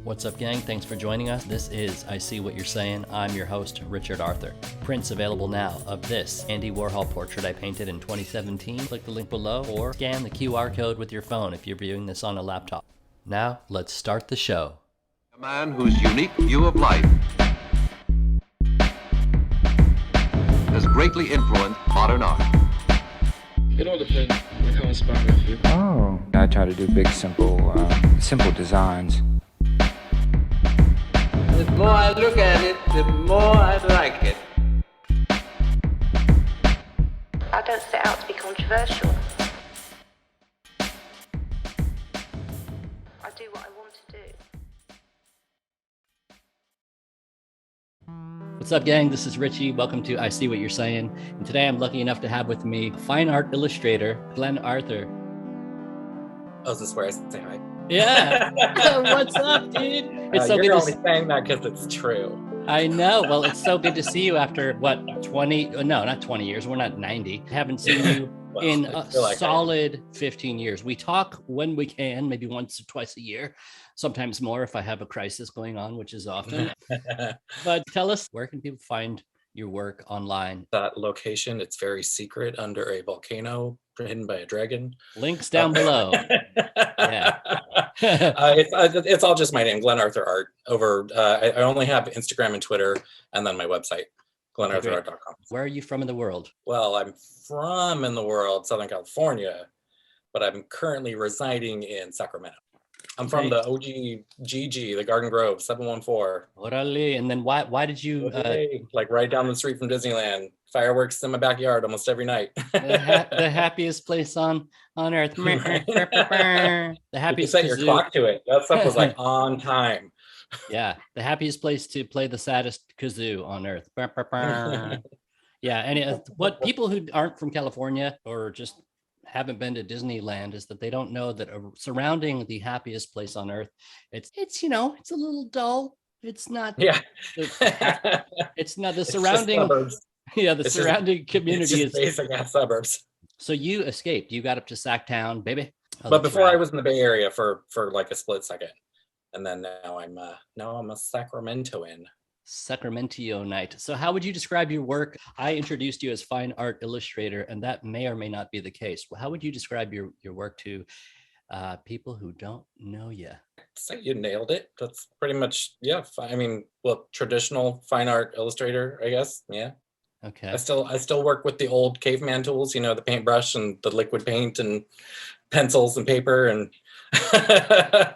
What's up, gang? Thanks for joining us. This is I See What You're Saying. I'm your host, Richard Arthur. Prints available now of this Andy Warhol portrait I painted in 2017. Click the link below or scan the QR code with your phone if you're viewing this on a laptop. Now, let's start the show. A man whose unique view of life has greatly influenced modern art. It all depends on how inspired I feel. Oh, I try to do big, simple designs. The more I look at it, the more I like it. I don't set out to be controversial. I do what I want to do. What's up, gang? This is Richie. Welcome to I See What You're Saying. And today I'm lucky enough to have with me fine art illustrator, Glenn Arthur. Oh, is this where I say hi? Yeah. What's up, dude? It's so you're good to only saying that because it's true. I know. Well, it's so good to see you after, 20? No, not 20 years. We're not 90. I haven't seen you Well, in I a feel like solid 15 years. We talk when we can, maybe once or twice a year, sometimes more if I have a crisis going on, which is often. But tell us, where can people find your work online? That location, it's very secret under a volcano hidden by a dragon. Links down below. Yeah. It's all just my name, Glenn Arthur Art. I only have Instagram and Twitter, and then my website, glennarthurart.com. Where are you from in the world? Well, I'm from in the world, Southern California, but I'm currently residing in Sacramento. I'm from the OG GG, the Garden Grove, 714. Orale. And then why did you Like right down the street from Disneyland. Fireworks in my backyard almost every night. the happiest place on earth? The happiest. You set your clock to it. That stuff was like on time. Yeah, the happiest place to play the saddest kazoo on earth. Yeah, and what people who aren't from California or just haven't been to Disneyland is that they don't know that surrounding the happiest place on earth, it's it's a little dull. It's not. Yeah. It's not the surrounding. Yeah, the surrounding community is basic ass suburbs. So you escaped. You got up to Sacktown, baby. But before I was in the Bay Area for like a split second, and then now I'm a Sacramentoan. Sacramento night. So how would you describe your work? I introduced you as fine art illustrator, and that may or may not be the case. How would you describe your work to people who don't know you? So you nailed it. That's pretty much, yeah. I mean, well, traditional fine art illustrator, I guess. Yeah. Okay. I still work with the old caveman tools, the paintbrush and the liquid paint and pencils and paper and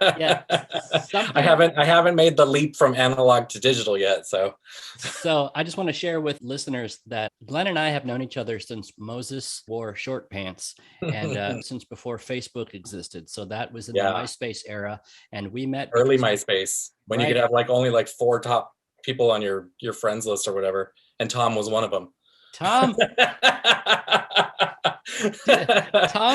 yeah. I haven't made the leap from analog to digital yet. So I just want to share with listeners that Glenn and I have known each other since Moses wore short pants and since before Facebook existed. So that was in the MySpace era, and we met early MySpace when you could have only 4 top people on your friends list or whatever, and Tom was one of them. Tom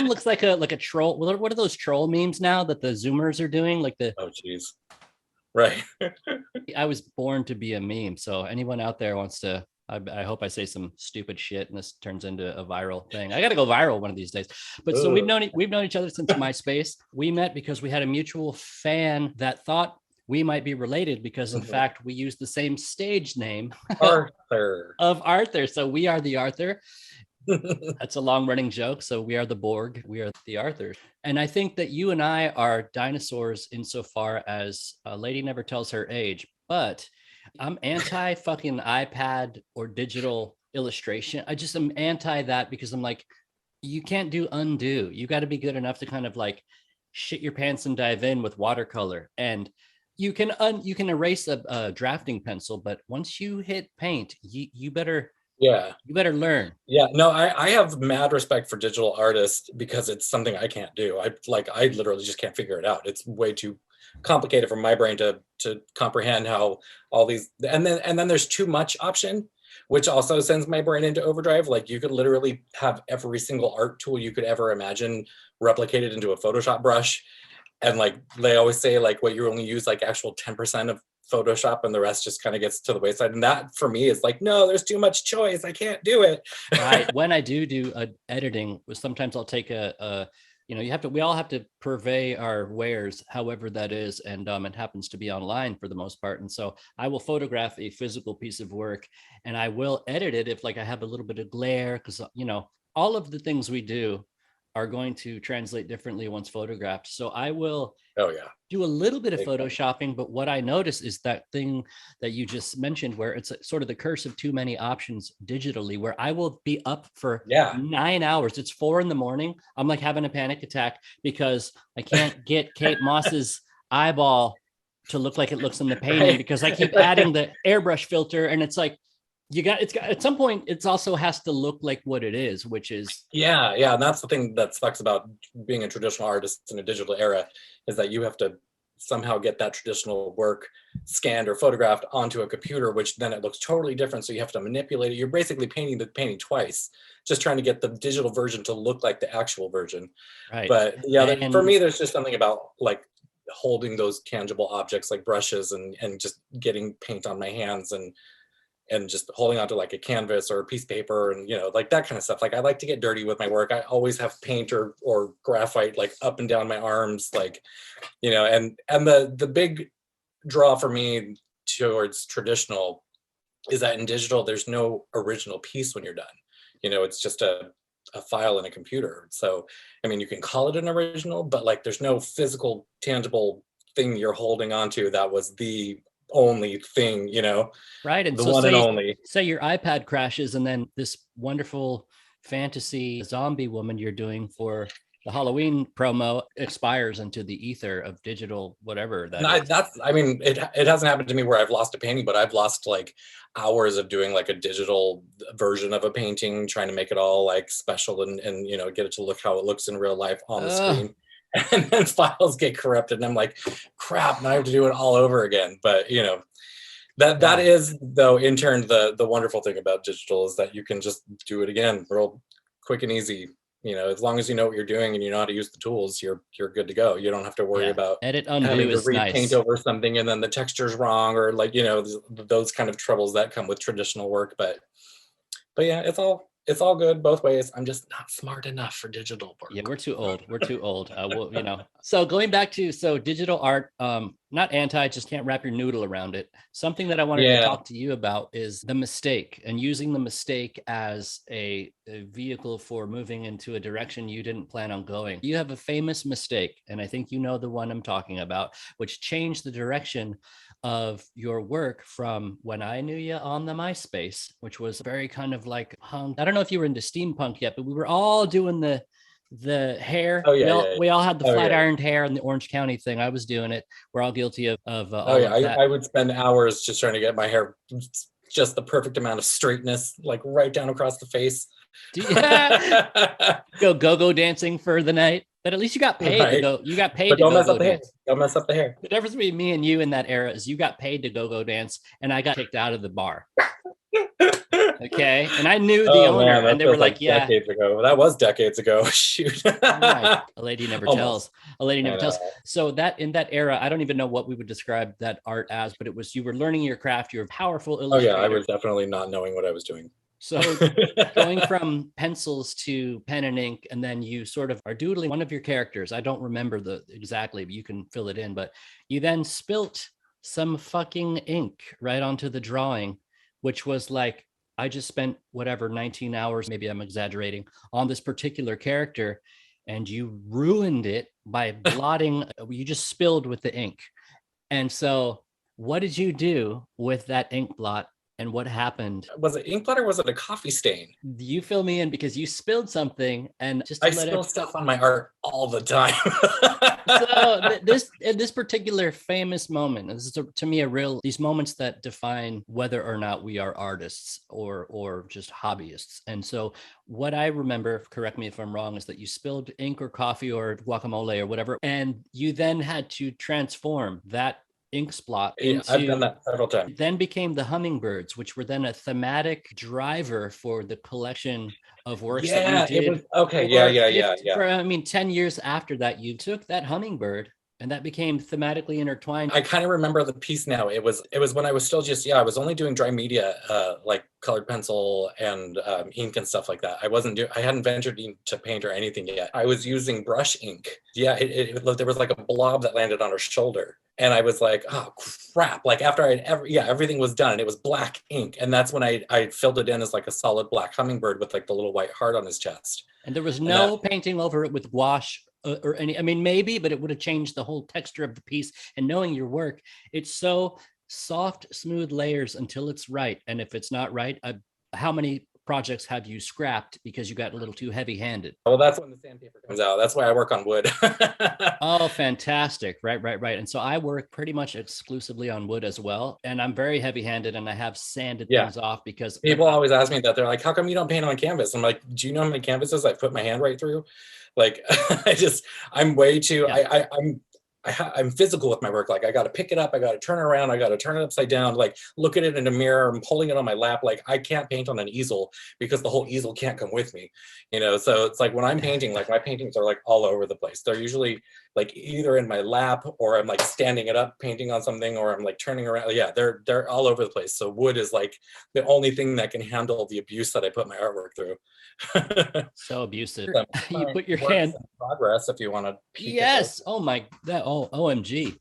looks like a troll. What are those troll memes now that the Zoomers are doing? Oh geez, right. I was born to be a meme. So anyone out there wants to, I hope I say some stupid shit and this turns into a viral thing. I got to go viral one of these days. But so we've known each other since MySpace. We met because we had a mutual fan that thought we might be related because, in fact, we use the same stage name of Arthur. So we are the Arthur. That's a long-running joke. So we are the Borg. We are the Arthurs. And I think that you and I are dinosaurs insofar as a lady never tells her age. But I'm anti-fucking iPad or digital illustration. I just am anti that because I'm like, you can't do undo. You got to be good enough to kind of shit your pants and dive in with watercolor. And you can erase a drafting pencil, but once you hit paint, you better learn. Yeah, no, I have mad respect for digital artists because it's something I can't do. I literally just can't figure it out. It's way too complicated for my brain to comprehend how all these, and then there's too much option, which also sends my brain into overdrive. You could literally have every single art tool you could ever imagine replicated into a Photoshop brush. And they always say, what you only use actual 10% of Photoshop and the rest just kind of gets to the wayside. And that for me is no, there's too much choice. I can't do it. Right. When I do editing, sometimes I'll take we all have to purvey our wares, however that is. And it happens to be online for the most part. And so I will photograph a physical piece of work and I will edit it if like I have a little bit of glare, because, all of the things we do are going to translate differently once photographed. So I will do a little bit of photoshopping, but what I notice is that thing that you just mentioned, where it's sort of the curse of too many options digitally, where I will be up for 9 hours. It's 4 a.m. I'm like having a panic attack because I can't get Kate Moss's eyeball to look like it looks in the painting because I keep adding the airbrush filter, and it's like, it's got at some point it's also has to look like what it is, which is and that's the thing that sucks about being a traditional artist in a digital era, is that you have to somehow get that traditional work scanned or photographed onto a computer, which then it looks totally different, so you have to manipulate it. You're basically painting the painting twice, just trying to get the digital version to look like the actual version. right. But for me, there's just something about like holding those tangible objects like brushes and just getting paint on my hands and just holding onto like a canvas or a piece of paper and like that kind of stuff. Like I like to get dirty with my work. I always have paint or graphite like up and down my arms, like and the big draw for me towards traditional is that in digital there's no original piece when you're done. It's just a file in a computer. So I mean, you can call it an original, but like there's no physical tangible thing you're holding onto that was the only thing, right. And the so one and only. Say your iPad crashes and then this wonderful fantasy zombie woman you're doing for the Halloween promo expires into the ether of digital whatever it hasn't happened to me where I've lost a painting, but I've lost like hours of doing like a digital version of a painting, trying to make it all like special and get it to look how it looks in real life on the screen. And then files get corrupted and I'm like, crap, now I have to do it all over again. But that is though in turn the wonderful thing about digital is that you can just do it again real quick and easy. As long as you know what you're doing and you know how to use the tools, you're good to go. You don't have to worry about edit undo having to is repaint nice over something and then the texture's wrong or like those kind of troubles that come with traditional work. But yeah, it's all good both ways. I'm just not smart enough for digital work. Yeah, we're too old. So going back to digital art, not anti, just can't wrap your noodle around it. Something that I wanted to talk to you about is the mistake and using the mistake as a vehicle for moving into a direction you didn't plan on going. You have a famous mistake, and I think you know the one I'm talking about, which changed the direction of your work from when I knew you on the MySpace, which was very kind of like punk. I don't know if you were into steampunk yet, but we were all doing the hair. We all had the flat ironed hair and the Orange County thing. I was doing it. We're all guilty of all of that. I would spend hours just trying to get my hair just the perfect amount of straightness, like right down across the face. Go dancing for the night. But at least you got paid to go. You got paid to don't go mess up the hair. dance. Don't mess up the hair. The difference between me and you in that era is you got paid to go dance, and I got kicked out of the bar. Okay, and I knew the owner, and they were like, "Yeah." Decades ago. That was decades ago. Shoot. Right. A lady never tells. A lady never tells. So that in that era, I don't even know what we would describe that art as, but it was you were learning your craft. You're a powerful illustrator. I was definitely not knowing what I was doing. So going from pencils to pen and ink, and then you sort of are doodling one of your characters. I don't remember exactly, but you can fill it in. But you then spilt some fucking ink right onto the drawing, which was like, I just spent whatever 19 hours, maybe I'm exaggerating, on this particular character, and you ruined it by blotting. You just spilled with the ink. And so what did you do with that ink blot? And what happened? Was it ink blot or was it a coffee stain? You fill me in because you spilled something, and just I spill stuff on my art all the time. So this particular famous moment, this is to me these moments that define whether or not we are artists or just hobbyists. And so what I remember, correct me if I'm wrong, is that you spilled ink or coffee or guacamole or whatever, and you then had to transform that ink splot into, I've done that several times. Then became the hummingbirds, which were then a thematic driver for the collection of works that you did. Okay. Yeah. For, 10 years after that, you took that hummingbird And that became thematically intertwined. I kind of remember the piece now. It was when I was still just, I was only doing dry media, like colored pencil and ink and stuff like that. I hadn't ventured into paint or anything yet. I was using brush ink. Yeah, there was like a blob that landed on her shoulder. And I was like, oh crap. Like after everything was done and it was black ink. And that's when I filled it in as like a solid black hummingbird with like the little white heart on his chest. And there was no painting over it with gouache or any, I mean, maybe, but it would have changed the whole texture of the piece. And knowing your work, it's so soft, smooth layers until it's right. And if it's not right, how many projects have you scrapped because you got a little too heavy-handed? Well, that's when the sandpaper comes out. That's why I work on wood. Oh, fantastic. Right. And so I work pretty much exclusively on wood as well. And I'm very heavy-handed and I have sanded things off because people always ask me that. They're like, how come you don't paint on canvas? I'm like, do you know how many canvases I put my hand right through? Like, I'm way too, I'm physical with my work. Like I got to pick it up. I got to turn it around. I got to turn it upside down, like look at it in a mirror. I'm holding it on my lap. Like I can't paint on an easel because the whole easel can't come with me, So it's like when I'm painting, like my paintings are like all over the place. They're usually like either in my lap or I'm like standing it up, painting on something, or I'm like turning around. Yeah, they're all over the place. So wood is like the only thing that can handle the abuse that I put my artwork through. So abusive. You put your hand in progress if you want to. Yes. Oh my. OMG.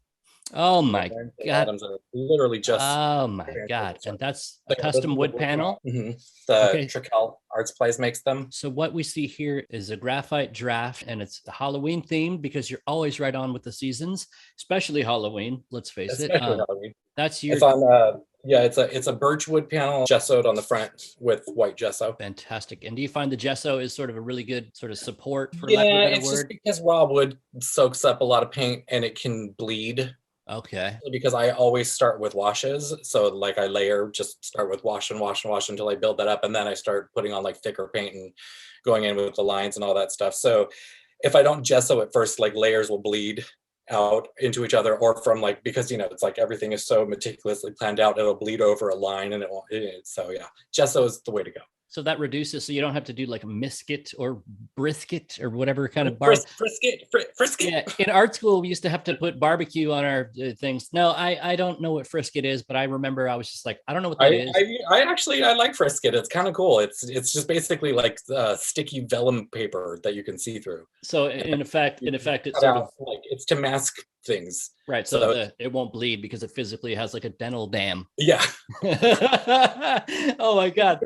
Oh my God. Items are literally just. Oh my God. And that's a custom wood panel. Mm-hmm. The Trical Art Supplies makes them. So what we see here is a graphite draft, and it's Halloween themed because you're always right on with the seasons, especially Halloween. Let's face it. That's your. It's on. It's a birch wood panel, gessoed on the front with white gesso. Fantastic. And do you find the gesso is sort of a really good sort of support for lack of a better it's word? just because raw wood soaks up a lot of paint and it can bleed. Okay. Because I always start with washes. So like I just start with wash and wash and wash until I build that up. And then I start putting on like thicker paint and going in with the lines and all that stuff. So if I don't gesso at first, like layers will bleed out into each other, or from like, because it's like everything is so meticulously planned out, it'll bleed over a line and it won't. So yeah, gesso is the way to go. So that reduces, so you don't have to do like a misket or brisket or whatever kind of frisket. Yeah, in art school we used to have to put barbecue on our things. No, I don't know what frisket is, but I remember I was just like, I don't know what that is. I like frisket. It's kind of cool. It's just basically like sticky vellum paper that you can see through. So in effect, it's sort of like it's to mask things. Right. So it won't bleed because it physically has like a dental dam. Yeah. Oh my God.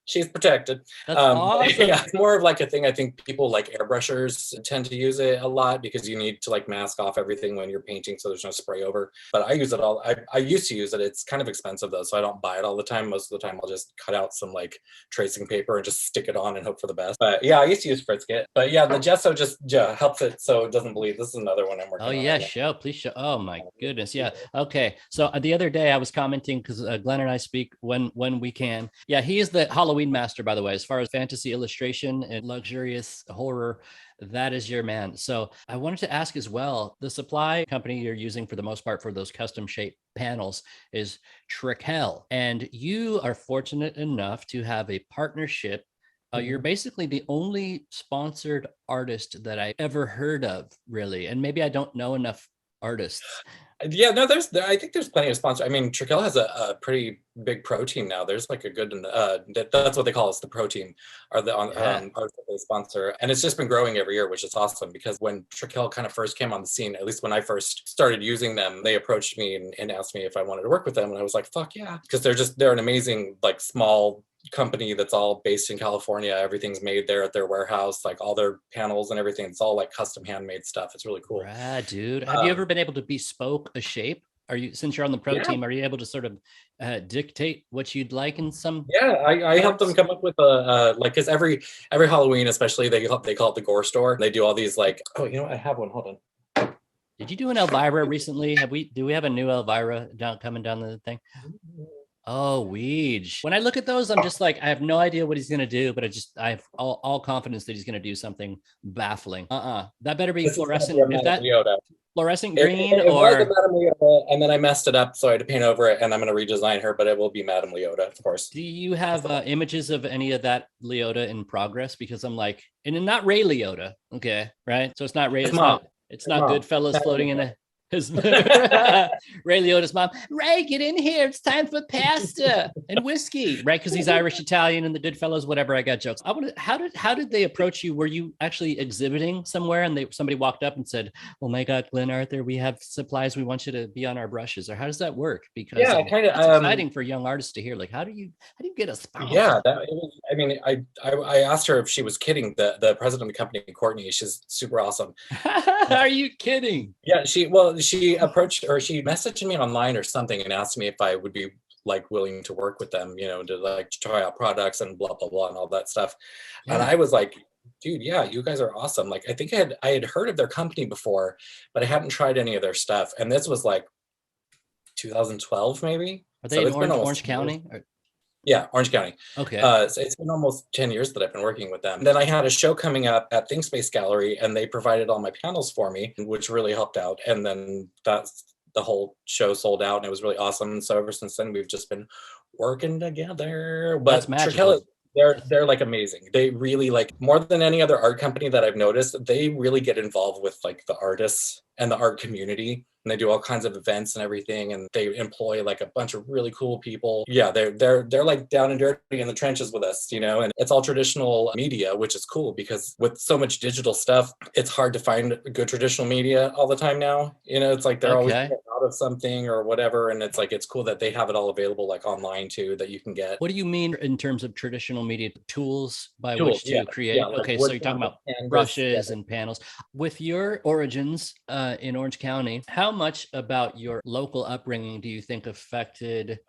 She's protected. That's awesome. Yeah, it's more of like a thing. I think people like airbrushers tend to use it a lot because you need to like mask off everything when you're painting so there's no spray over. But I use it all. I used to use it. It's kind of expensive though, so I don't buy it all the time. Most of the time I'll just cut out some like tracing paper and just stick it on and hope for the best. But yeah, I used to use frisket. But yeah, the gesso just helps it so it doesn't bleed. This is another one I'm working on. Oh yeah, please show. Oh my goodness. Yeah. Okay. So the other day I was commenting because Glenn and I speak when we can. Yeah, he is the Halloween master, by the way, as far as fantasy illustration and luxurious horror. That is your man. So I wanted to ask as well, the supply company you're using for the most part for those custom shaped panels is Trical. And you are fortunate enough to have a partnership. You're basically the only sponsored artist that I ever heard of, really. And maybe I don't know enough artists. Yeah, no, I think there's plenty of sponsors. I mean, Trical has a pretty big pro team now. There's like a good, that's what they call us, the pro team, are the artists that they sponsor. And it's just been growing every year, which is awesome because when Trical kind of first came on the scene, at least when I first started using them, they approached me and asked me if I wanted to work with them. And I was like, fuck yeah. Because they're an amazing, like small company that's all based in California. Everything's made there at their warehouse, like all their panels and everything. It's all like custom handmade stuff. It's really cool. Rad, dude. Have you ever been able to bespoke a shape? Are you, since you're on the pro team, are you able to sort of dictate what you'd like in some? Yeah, I help them come up with like, because every Halloween, especially they call it the Gore Store. They do all these like, oh, you know what? I have one. Hold on. Did you do an Elvira recently? Do we have a new Elvira coming down the thing? Oh, Weege. When I look at those, I'm just like, I have no idea what he's going to do, but I have all confidence that he's going to do something baffling. That better be fluorescent. If that fluorescent green it was a Madame Leota, and then I messed it up, so I had to paint over it, and I'm going to redesign her, but it will be Madame Leota, of course. Do you have images of any of that Leota in progress? Because I'm like, and not Ray Leota, okay, right? So it's not Ray. It's Hey, not Mom. Goodfellas floating in a his Ray Liotta's mom. Ray, get in here. It's time for pasta and whiskey, right? Because he's Irish Italian and the Goodfellas, whatever. I got jokes. I want to. How did they approach you? Were you actually exhibiting somewhere and somebody walked up and said, "Oh my God, Glenn Arthur, we have supplies. We want you to be on our brushes." Or how does that work? Because Yeah, kind of. it's exciting for young artists to hear. Like, how do you get a sponsor? Yeah, I mean, I asked her if she was kidding. The president of the company, Courtney, she's super awesome. Are you kidding? Yeah, she approached, or she messaged me online or something and asked me if I would be like willing to work with them, to like try out products and blah blah blah and all that stuff. Yeah. And I was like, dude, yeah, you guys are awesome. Like, I think I had heard of their company before, but I hadn't tried any of their stuff. And this was like 2012 maybe. Are they in Orange County? Yeah, Orange County. Okay. So it's been almost 10 years that I've been working with them. Then I had a show coming up at ThinkSpace Gallery, and they provided all my panels for me, which really helped out. And then the whole show sold out, and it was really awesome. And so ever since then, we've just been working together. But That's magical. They're like amazing. They really, like, more than any other art company that I've noticed, they really get involved with like the artists and the art community. And they do all kinds of events and everything, and they employ like a bunch of really cool people. Yeah, they're like down and dirty in the trenches with us, and it's all traditional media, which is cool because with so much digital stuff, it's hard to find good traditional media all the time now. It's like they're always out of something or whatever, and it's like it's cool that they have it all available like online too that you can get. What do you mean in terms of traditional media tools by which to create? Yeah, like okay, so you're talking about brushes and panels. With your origins in Orange County, how much about your local upbringing do you think affected,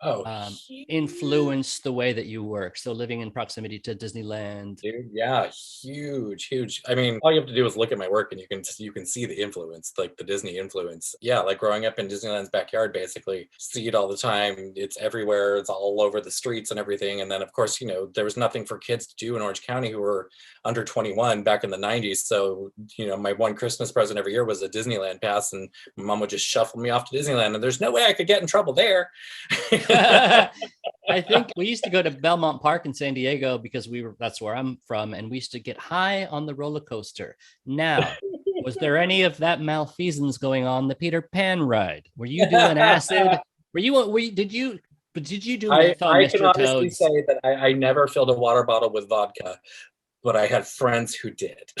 influenced the way that you work? So living in proximity to Disneyland. Dude, yeah, huge. I mean, all you have to do is look at my work and you can see the influence, like the Disney influence. Yeah, like growing up in Disneyland's backyard, basically see it all the time. It's everywhere. It's all over the streets and everything. And then of course, there was nothing for kids to do in Orange County who were under 21 back in the 90s. So, my one Christmas present every year was a Disneyland pass, and my mom would just shuffle me off to Disneyland, and there's no way I could get in trouble there. I think we used to go to Belmont Park in San Diego because that's where I'm from, and we used to get high on the roller coaster. Now, was there any of that malfeasance going on the Peter Pan ride? Were you doing acid? Did you do I Mr. can honestly Toad's? say that I never filled a water bottle with vodka, but I had friends who did.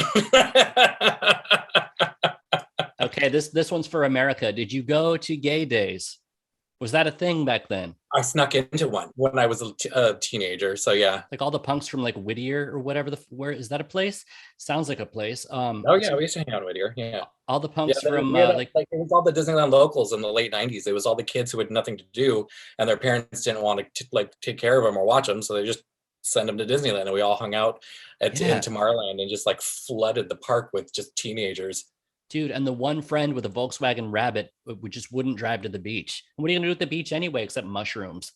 Okay, this one's for America. Did you go to gay days? Was that a thing back then? I snuck into one when I was a teenager. So yeah. Like all the punks from like Whittier or whatever. Where is that a place? Sounds like a place. Oh yeah, we used to hang out in Whittier. Yeah. All the punks from like it was all the Disneyland locals in the late 90s. It was all the kids who had nothing to do, and their parents didn't want to like take care of them or watch them, so they just send them to Disneyland, and we all hung out in Tomorrowland and just like flooded the park with just teenagers. Dude, and the one friend with a Volkswagen Rabbit just wouldn't drive to the beach. What are you gonna do at the beach anyway, except mushrooms?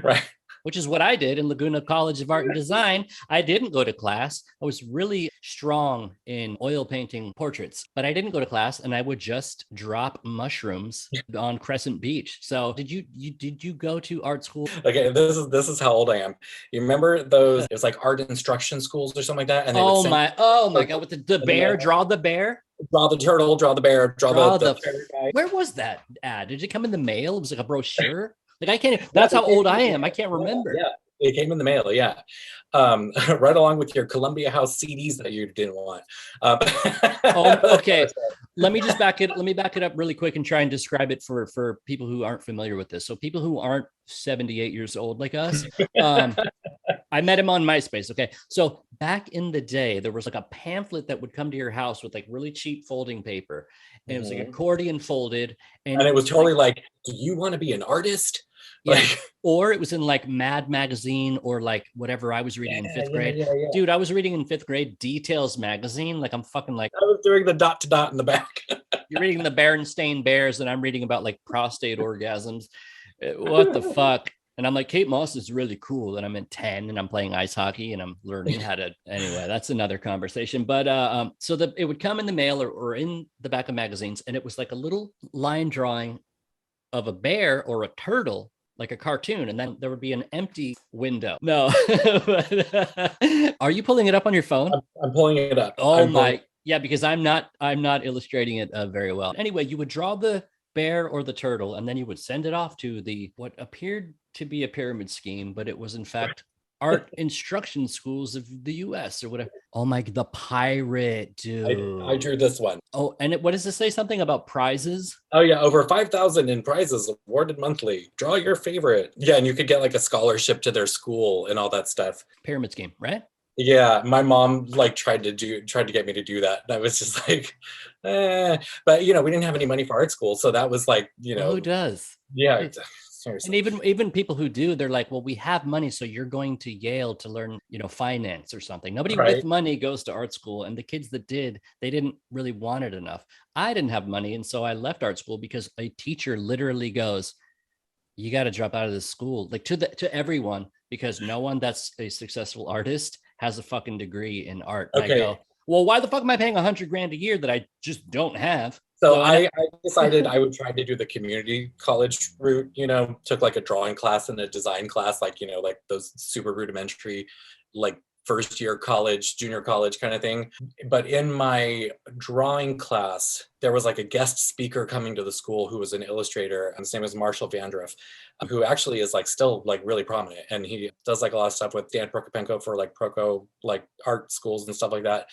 Right. Which is what I did in Laguna College of Art and Design. I didn't go to class. I was really strong in oil painting portraits, but I didn't go to class, and I would just drop mushrooms on Crescent Beach. So did you go to art school? Okay, this is how old I am. You remember those? It was like art instruction schools or something like that. And they oh my God! With the bear, draw the bear. Draw the turtle, draw the bear, draw the guy. Where was that ad? Did it come in the mail? It was like a brochure. Like I can't. That's how old I am. I can't remember. Yeah, it came in the mail. Yeah, right along with your Columbia House CDs that you didn't want. Okay. Let me back it up really quick and try and describe it for people who aren't familiar with this. So people who aren't 78 years old like us. I met him on MySpace. Okay. So back in the day, there was like a pamphlet that would come to your house with like really cheap folding paper. And it was like accordion folded. And it was totally like, do you want to be an artist? Yeah. Like, or it was in like Mad Magazine or like whatever I was reading in fifth grade. Yeah. Dude, I was reading in fifth grade Details magazine. Like I'm fucking like. I was doing the dot to dot in the back. You're reading the Berenstain Bears and I'm reading about like prostate orgasms. What the fuck? And I'm like, Kate Moss is really cool. And I'm in 10 and I'm playing ice hockey and I'm learning how to, anyway, that's another conversation. But so it would come in the mail or in the back of magazines. And it was like a little line drawing of a bear or a turtle, like a cartoon. And then there would be an empty window. No. Are you pulling it up on your phone? I'm pulling it up. Oh my Yeah, because I'm not illustrating it very well. Anyway, you would draw the bear or the turtle, and then you would send it off to the what appeared to be a pyramid scheme, but it was in fact art instruction schools of the US or whatever. Oh my, the pirate, dude. I drew this one. Oh, and what does it say? Something about prizes? Oh yeah, over 5,000 in prizes awarded monthly. Draw your favorite. Yeah, and you could get like a scholarship to their school and all that stuff. Pyramid scheme, right? Yeah, my mom like tried to get me to do that. And I was just like, but you know, we didn't have any money for art school, so that was like, you know, who does? Yeah, seriously. And even people who do, they're like, well, we have money, so you're going to Yale to learn, you know, finance or something. Nobody with money goes to art school, and the kids that did, they didn't really want it enough. I didn't have money, and so I left art school because a teacher literally goes, you got to drop out of this school, like to everyone, because no one that's a successful artist has a fucking degree in art. And I go, well, why the fuck am I paying $100,000 a year that I just don't have? So I decided I would try to do the community college route, you know, took like a drawing class and a design class, like, you know, like those super rudimentary, like first year college, junior college kind of thing. But in my drawing class, there was like a guest speaker coming to the school who was an illustrator, and his name is Marshall Vandruff, who actually is like still like really prominent. And he does like a lot of stuff with Dan Prokopenko for like Proko, like art schools and stuff like that.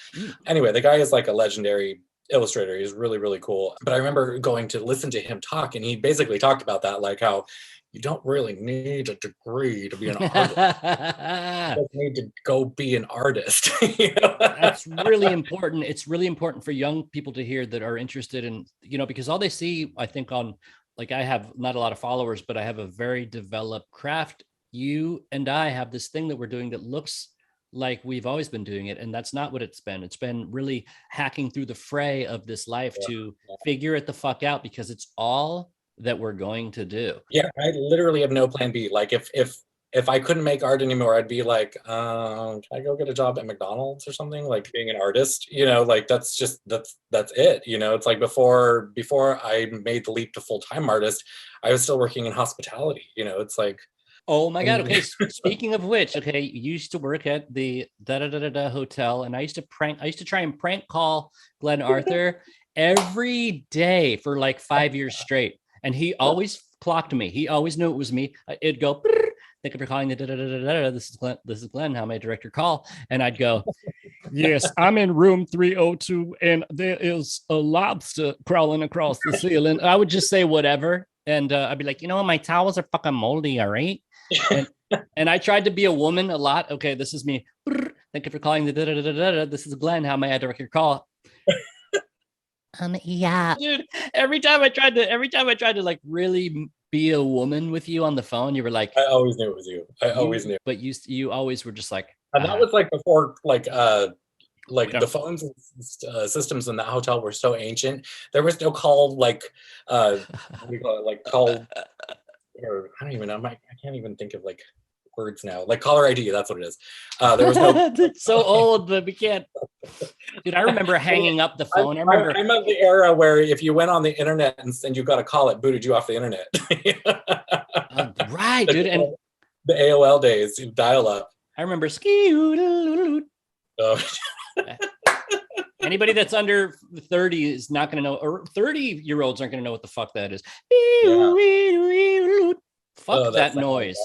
Anyway, the guy is like a legendary illustrator. He's really, really cool. But I remember going to listen to him talk, and he basically talked about that, like how you don't really need a degree to be an artist. You just need to go be an artist. You know? That's really important. It's really important for young people to hear that are interested in, you know, because all they see, I think, on, like, I have not a lot of followers, but I have a very developed craft. You and I have this thing that we're doing that looks like we've always been doing it, and that's not what it's been. It's been really hacking through the fray of this life to figure it the fuck out, because it's all that we're going to do. Yeah, I literally have no plan B. Like if I couldn't make art anymore, I'd be like, can I go get a job at McDonald's or something? Like being an artist, you know, like that's it. You know, it's like before I made the leap to full-time artist, I was still working in hospitality. You know, it's like, oh my God. Okay. Speaking of which, okay, you used to work at the hotel, and I used to try and prank call Glenn Arthur every day for like 5 years straight. And he always clocked me. He always knew it was me. It'd go, thank you for calling the this is Glenn. This is Glenn. How may I direct your call? And I'd go, yes, I'm in room 302, and there is a lobster crawling across the ceiling. I would just say whatever. And I'd be like, you know, my towels are fucking moldy, all right? And I tried to be a woman a lot. Okay, this is me. Thank you for calling the this is Glenn. How may I direct your call? Yeah, dude. Every time I tried to like really be a woman with you on the phone, you were like, I always knew it was you. I always knew. But you always were just like, and that was like before, like the phones and systems in that hotel were so ancient. There was no call, like what do you call it? Like call, or I don't even know. I can't even think of like words now. Like caller ID, that's what it is. There was no. It's so old, but we can't. Dude, I remember hanging up the phone. I'm of the era where if you went on the internet and you got a call, it booted you off the internet. Right, dude. And the AOL days, dial up. I remember Anybody that's under 30 is not going to know, or 30-year-olds aren't going to know what the fuck that is. Yeah. Fuck that noise.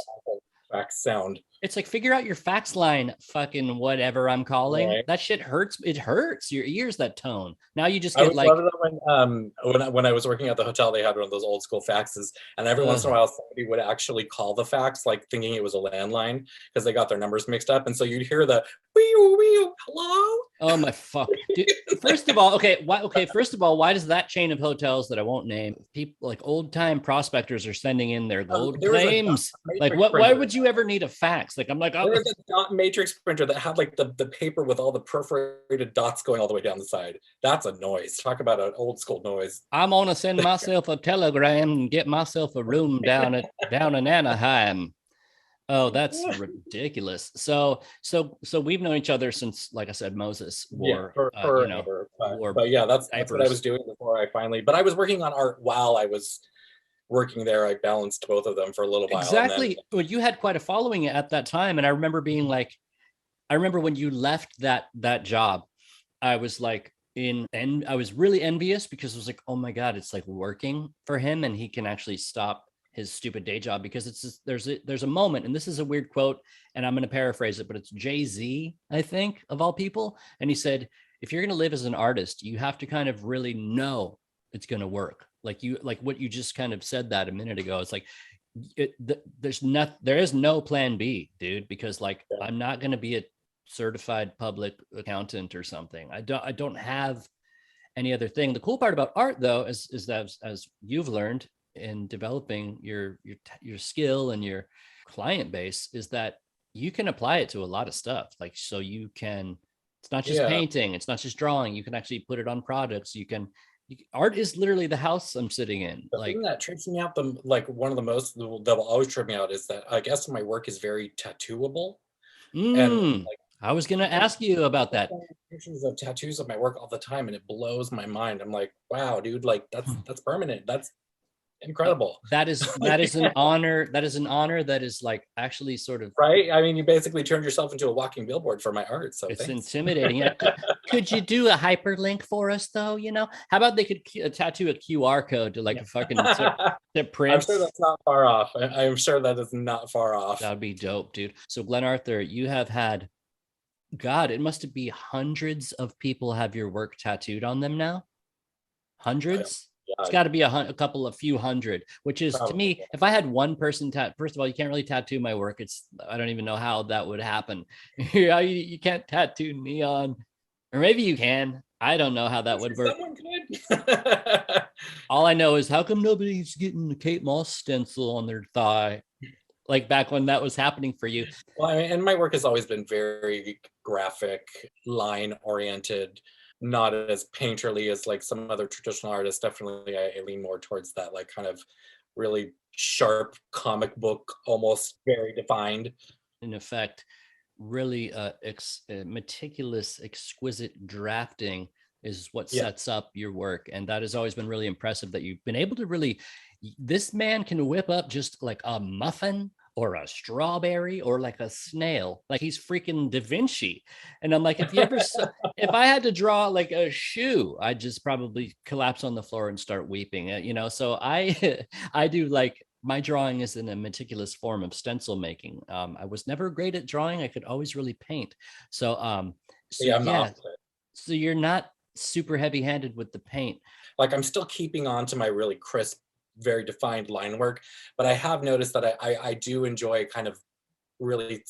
Fax sound. It's like, figure out your fax line, fucking whatever I'm calling. Right. That shit hurts. It hurts your ears, that tone. Now you just get like. When I was working at the hotel, they had one of those old school faxes, and every once in a while somebody would actually call the fax, like thinking it was a landline, because they got their numbers mixed up, and so you'd hear the hello. Oh my fuck! Dude, first of all, why does that chain of hotels that I won't name, people like old time prospectors are sending in their gold claims? Like, why would you ever need a fax? Like, I'm like, there was a dot matrix printer that had like the paper with all the perforated dots going all the way down the side. That's a noise. Talk about an old school noise. I'm gonna send myself a telegram and get myself a room down in Anaheim. Oh, that's ridiculous. So we've known each other since, like I said, Moses wore, but yeah, that's what I was doing before I finally. But I was working on art while I was working there. I balanced both of them for a little while. Exactly. Well, you had quite a following at that time, and I remember being like, I remember when you left that job, I was like, and I was really envious because it was like, oh my God, it's like working for him and he can actually stop his stupid day job, because it's just, there's a moment, and this is a weird quote and I'm going to paraphrase it, but it's Jay-Z, I think, of all people. And he said, if you're going to live as an artist, you have to kind of really know it's going to work. Like what you just kind of said that a minute ago. It's like, there is no plan B, dude, because like, I'm not going to be a certified public accountant or something. I don't have any other thing. The cool part about art, though, is that as you've learned in developing your skill and your client base, is that you can apply it to a lot of stuff. Like, so you can, it's not just painting, it's not just drawing. You can actually put it on products. Art is literally the house I'm sitting in. The like thing that trips me out, one of the most that will always trip me out, is that I guess my work is very tattooable. And like, I was gonna ask you about that. Pictures of tattoos of my work all the time, and it blows my mind. I'm like, wow, dude, like that's permanent. That's incredible. That is an honor. That is an honor that is like actually sort of right. I mean, you basically turned yourself into a walking billboard for my art. So it's thanks. intimidating. Yeah. Could you do a hyperlink for us though? How about they could tattoo a QR code to like a fucking to print? I'm sure that's not far off. I'm sure that is not far off. That'd be dope, dude. So Glenn Arthur, you have had, God, it must be hundreds of people have your work tattooed on them now. Hundreds. It's got to be a few hundred, which is probably, to me, if I had one person first of all, you can't really tattoo my work. I don't even know how that would happen. You can't tattoo neon, or maybe you can. I don't know how that would work. All I know is, how come nobody's getting the Kate Moss stencil on their thigh? Like back when that was happening for you. Well, and my work has always been very graphic, line oriented, not as painterly as like some other traditional artists. Definitely I lean more towards that, like kind of really sharp comic book, almost very defined. In effect, really meticulous, exquisite drafting is what sets up your work. And that has always been really impressive, that you've been able to really, this man can whip up just like a muffin or a strawberry or like a snail, like he's freaking Da Vinci. And I'm like, if I had to draw like a shoe, I'd just probably collapse on the floor and start weeping, so I do, like, my drawing is in a meticulous form of stencil making. I was never great at drawing. I could always really paint. So you're not super heavy-handed with the paint. Like, I'm still keeping on to my really crisp, very defined line work, but I have noticed that I do enjoy kind of really,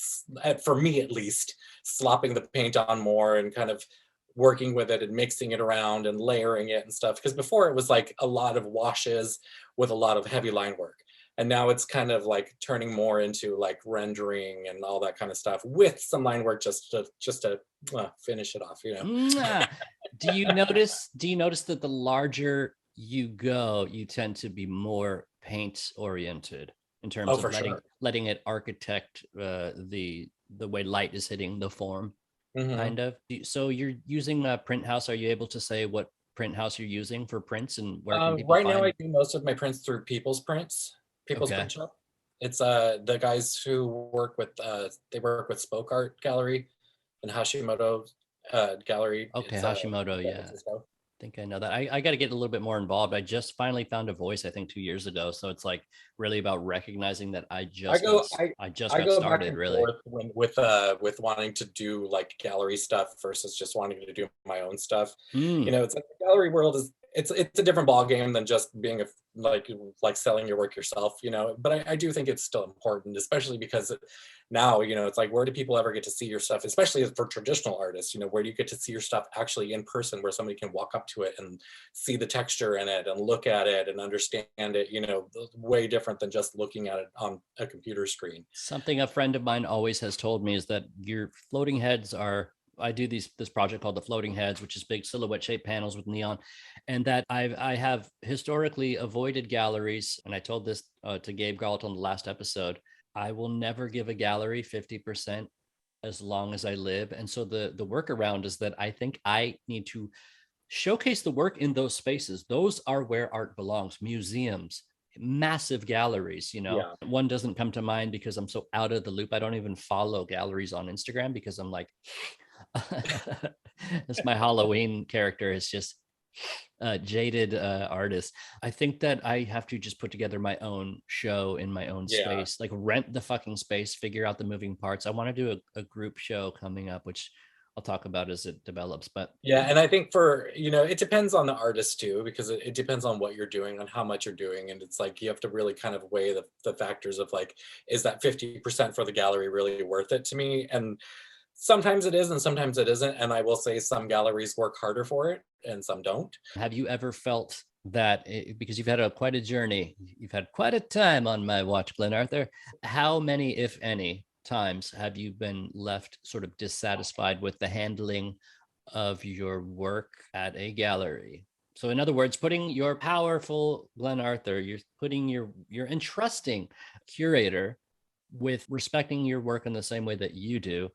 for me at least, slopping the paint on more and kind of working with it and mixing it around and layering it and stuff. Because before it was like a lot of washes with a lot of heavy line work. And now it's kind of like turning more into like rendering and all that kind of stuff with some line work just to finish it off, Do you notice that the larger you go, you tend to be more paint oriented in terms of letting it architect the way light is hitting the form, kind of. So you're using a print house. Are you able to say what print house you're using for prints, and where can people right find? Now I do most of my prints through People's Print Shop. It's the guys who work with they work with Spoke Art Gallery and Hashimoto Gallery. Okay, Hashimoto, yeah. I think I know that. I got to get a little bit more involved. I just finally found a voice, I think 2 years ago. So it's like really about recognizing that I just got started, really. With wanting to do like gallery stuff versus just wanting to do my own stuff. It's like the gallery world is, it's a different ball game than just being like selling your work yourself, but I do think it's still important, especially because now, it's like, where do people ever get to see your stuff, especially for traditional artists? Where do you get to see your stuff actually in person, where somebody can walk up to it and see the texture in it and look at it and understand it, way different than just looking at it on a computer screen. Something a friend of mine always has told me is that your floating heads I do this project called the Floating Heads, which is big silhouette shaped panels with neon, and that I have historically avoided galleries. And I told this to Gabe Galt on the last episode. I will never give a gallery 50% as long as I live. And so the workaround is that I think I need to showcase the work in those spaces. Those are where art belongs. Museums, massive galleries, One doesn't come to mind because I'm so out of the loop. I don't even follow galleries on Instagram because I'm like, That's my Halloween character. Is just jaded artist. I think that I have to just put together my own show in my own Yeah. space, like rent the fucking space, figure out the moving parts. I want to do a group show coming up, which I'll talk about as it develops. But Yeah, and I think for, it depends on the artist too, because it depends on what you're doing, on how much you're doing. And it's like you have to really kind of weigh the factors of like, is that 50% for the gallery really worth it to me? And sometimes it is and sometimes it isn't. And I will say some galleries work harder for it and some don't. have you ever felt that because you've had quite a journey, you've had quite a time on my watch, Glenn Arthur, how many, if any, times have you been left sort of dissatisfied with the handling of your work at a gallery? So in other words, putting your powerful Glenn Arthur, you're entrusting curator with respecting your work in the same way that you do.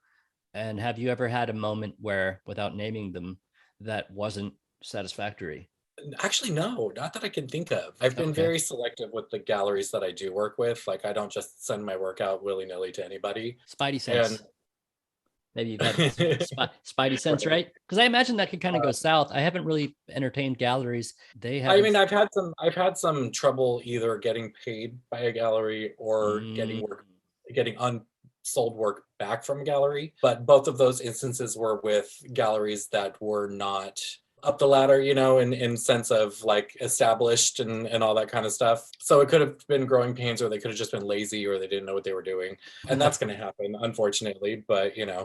And have you ever had a moment where, without naming them, that wasn't satisfactory? Actually, no, not that I can think of. I've been Okay. very selective with the galleries that I do work with. Like I don't just send my work out willy-nilly to anybody. Spidey sense. And Maybe you've had Spidey sense, right? Because I imagine that could kind of go south. I haven't really entertained galleries. They have. I mean, I've had some trouble either getting paid by a gallery or getting unsold work back from a gallery. But both of those instances were with galleries that were not up the ladder, in sense of like established and all that kind of stuff. So it could have been growing pains, or they could have just been lazy, or they didn't know what they were doing. And that's going to happen, unfortunately. But, Yeah.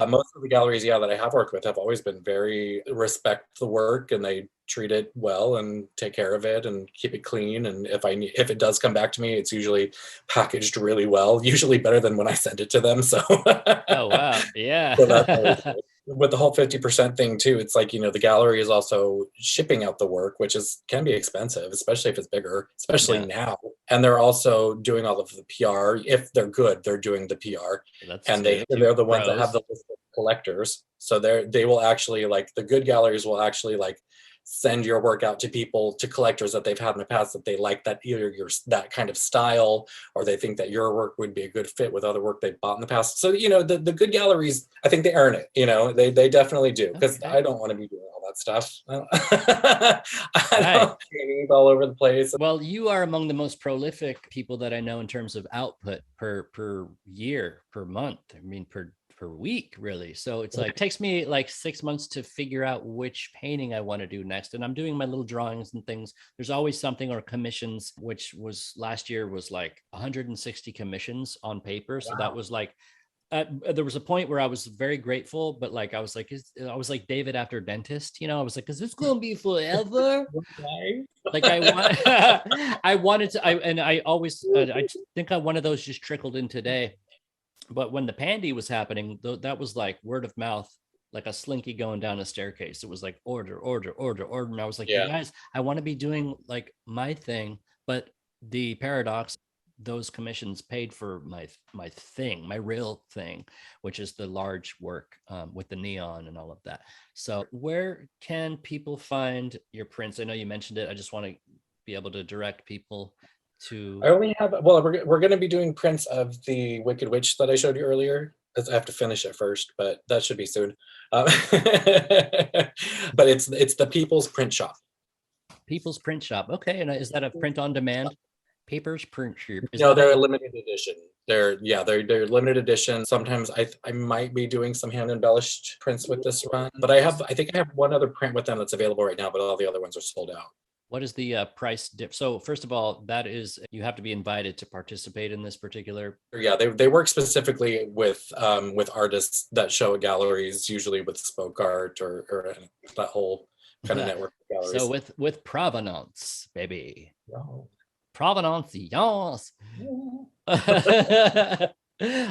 most of the galleries, that I have worked with have always been very respect the work, and they treat it well and take care of it and keep it clean. And if it does come back to me, it's usually packaged really well, usually better than when I send it to them. So Oh wow, yeah. so that's always good. With the whole 50% thing too, it's like, the gallery is also shipping out the work, which can be expensive, especially if it's bigger, especially now. And they're also doing all of the PR. If they're good, they're doing the PR. And they're the ones that have the list of collectors. So they will actually, like, the good galleries will actually like send your work out to people, to collectors that they've had in the past, that they like that either that kind of style, or they think that your work would be a good fit with other work they've bought in the past. So, the good galleries, I think they earn it, they definitely do, because Okay. I don't want to be doing all that stuff. I don't paintings all over the place. Well, you are among the most prolific people that I know in terms of output per year, per month. I mean, per week, really. So it's like, it takes me like 6 months to figure out which painting I want to do next. And I'm doing my little drawings and things. There's always something, or commissions, which was last year was like 160 commissions on paper. So that was like, there was a point where I was very grateful, but like, I was like David after dentist, I was like, is this going to be forever? Like I wanted to, I think one of those just trickled in today. But when the pandy was happening, that was like word of mouth, like a slinky going down a staircase. It was like order. And I was like, you guys, I want to be doing like my thing. But the paradox, those commissions paid for my thing, my real thing, which is the large work with the neon and all of that. So where can people find your prints? I know you mentioned it. I just want to be able to direct people to. I only have, well, we're going to be doing prints of the Wicked Witch that I showed you earlier. I have to finish it first, but that should be soon. But it's the People's Print Shop. People's Print Shop. Okay, and is that a print on demand? Papers Print Shop. No, they're a limited edition. They're limited edition. Sometimes I might be doing some hand embellished prints with this run, but I think I have one other print with them that's available right now, but all the other ones are sold out. What is the price dip? So first of all, that is, you have to be invited to participate in this particular. Yeah, they work specifically with artists that show at galleries, usually with Spoke Art or that whole kind of network of galleries. So with provenance, baby. Wow. Provenance, yes.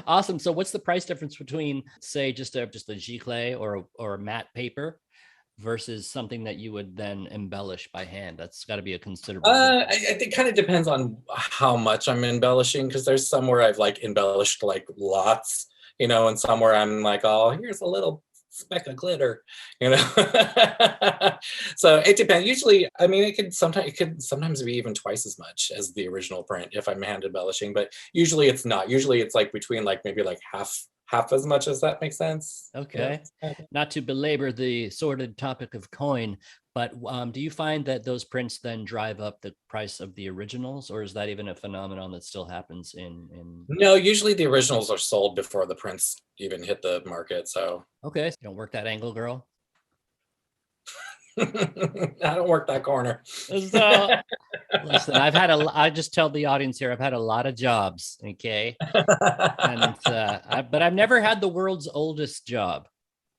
Awesome. So what's the price difference between, say, just a giclée or a matte paper versus something that you would then embellish by hand? That's got to be a considerable. It kind of depends on how much I'm embellishing, because there's some where I've like embellished like lots, and some where I'm like, oh, here's a little speck of glitter, So it depends. Usually, I mean, it could sometimes be even twice as much as the original print if I'm hand embellishing, but usually it's not. Usually it's like between like maybe like half half as much, as that makes sense. Okay. Yeah. Not to belabor the sordid topic of coin, but do you find that those prints then drive up the price of the originals, or is that even a phenomenon that still happens in? No, usually the originals are sold before the prints even hit the market. So Okay, you don't work that angle, girl. I don't work that corner. So, listen, I just tell the audience here, I've had a lot of jobs, okay? And but I've never had the world's oldest job,